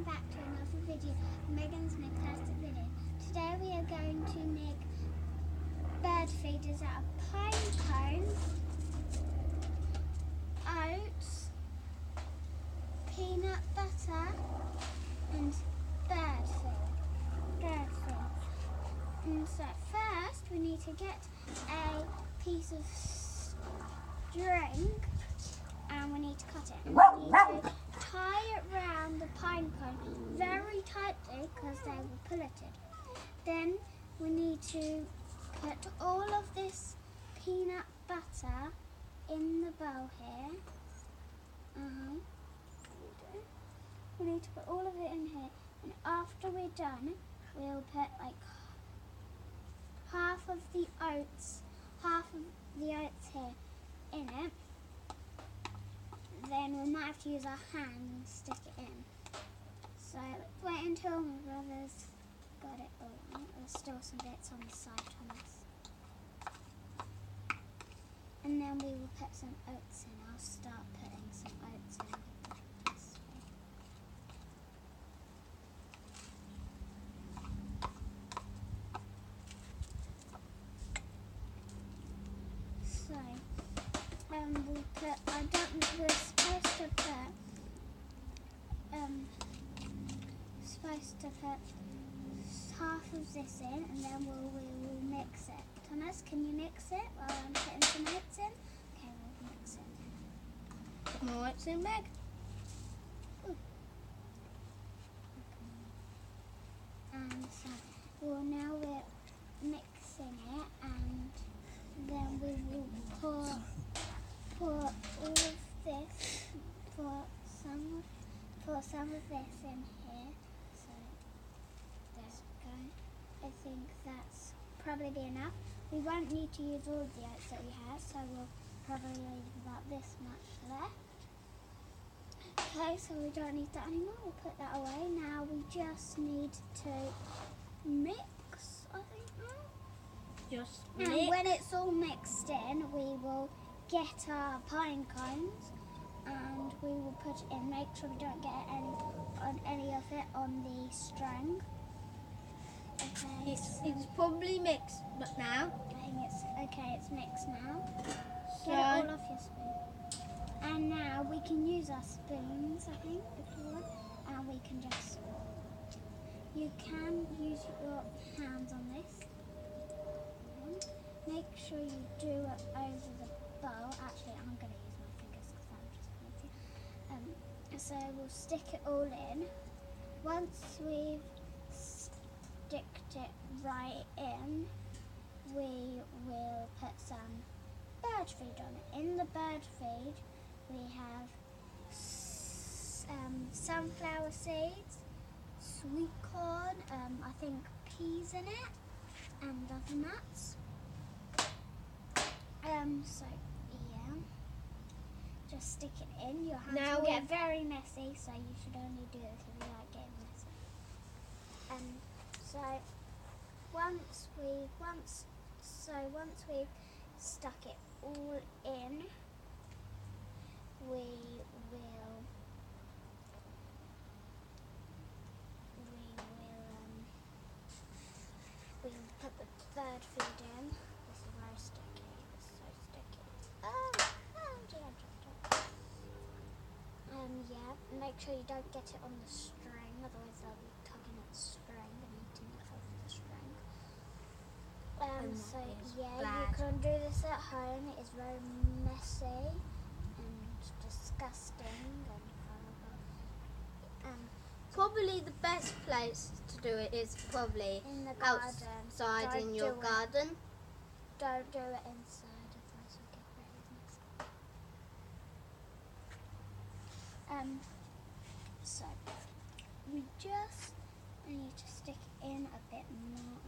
welcome back to another video, Megan's Mixtastic video. Today we are going to make bird feeders out of pine cones, oats, peanut butter and bird food. And so first we need to get a piece of string and we need to cut it. And we need to tie it round the pine cone very tightly because they will pull it in. Then we need to put all of this peanut butter in the bowl here. We need to put all of it in here, and after we're done we'll put like half of the oats here in it. Then we might have to use our hand and stick it in. So let's wait until my brother's got it all out. There's still some bits on the side, Thomas. And then we will put some oats in. I'll start putting some oats in. So we're supposed to put half of this in, and then we will mix it. Thomas, can you mix it while I'm putting some oats in? Okay, we'll mix it. Put more oats in, Meg. Ooh. And so now we're mixing it, and then we will pour all of this, pour some of this in here. So there we go. I think that's probably be enough. We won't need to use all of the oats that we have, so we'll probably leave about this much left. Okay, so we don't need that anymore. We'll put that away. Now we just need to mix, I think now. Just And mix. when it's all mixed in, we will get our pine cones and we will put it in. Make sure we don't get any of it on the string. Okay. It's probably mixed, but now. I think it's okay. It's mixed now. So Get it all off your spoon. And now we can use our spoons, I think, if you want. And we can just. You can use your hands on this. Make sure you do it over the bowl. Actually, I'm going to use my fingers because I'm just easier. So we'll stick it all in. Once we've sticked it right in, we will put some bird feed on it. In the bird feed, we have sunflower seeds, sweet corn, I think peas in it, and other nuts. So yeah, just stick it in. Your hands Now will get we've- very messy, so you should only do this if you like getting messy. So once we've stuck it all in, we will put the third feed in. This is very sticky. It's so sticky. Yeah, make sure you don't get it on the string, otherwise they'll be tugging at the string and eating it off the string. So yeah, you bad. can do this at home. It is very messy and disgusting and horrible. Probably the best place to do it is probably In the garden. outside Don't in your do it. garden. Don't do it inside, otherwise you'll get very messy. So we just need to stick it in a bit more.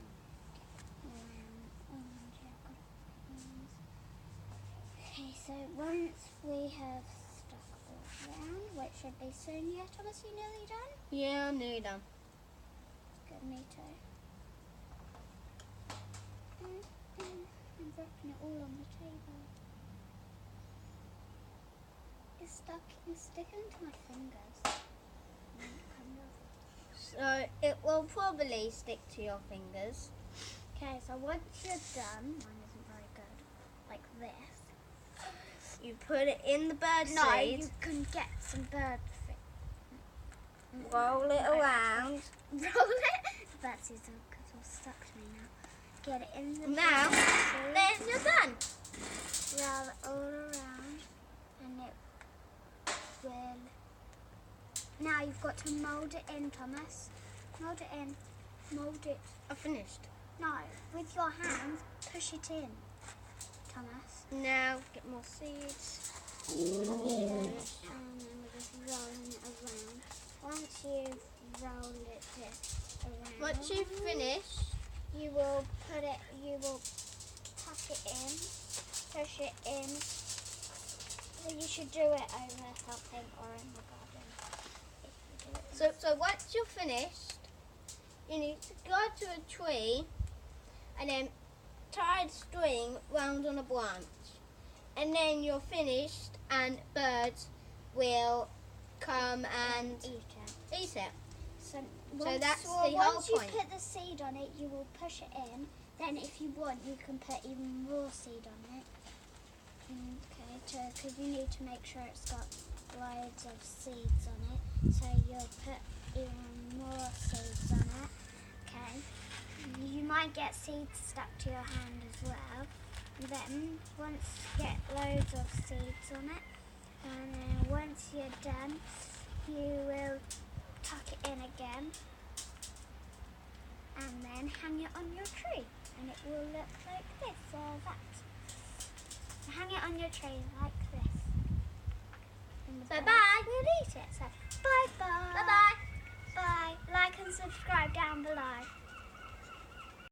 Okay, so once we have stuck all around, which should be soon, yeah, Thomas, you nearly done? Yeah, I'm nearly done. Good, me too. I'm dropping it all on the table. It's sticking to my fingers. Kind of. it will probably stick to your fingers. Okay, so once you're done, mine isn't very good, like this. You put it in the bird No, seed, you can get some bird feet. roll it around. Roll it. Bird seeds are all stuck to me now. Get it in the Now, bird seed. then you're done. Roll it all around, and it will. Now you've got to mould it in, Thomas. Mould it in. Mould it. I finished. No, with your hands, push it in, Thomas. Now get more seeds. And then we're just rolling it around. Once you've rolled it around, Once you've finished, you will tuck it in, push it in. So you should do it over something or in the garden. If you do it so once you're finished, you need to go to a tree and then tie the string round on a branch. And then you're finished and birds will come and eat it. So that's the once whole you point. put the seed on it, you will push it in. Then if you want, you can put even more seed on it. Okay, because you need to make sure it's got loads of seeds on it. So you'll put even more seeds on it. Okay. You might get seeds stuck to your hand as well. Then once you get loads of seeds on it, and then once you're done, you will tuck it in again, and then hang it on your tree, and it will look like this or that. So hang it on your tree like this. And the So birds bye. will eat it. So bye bye. Bye bye. Bye. Like and subscribe down below.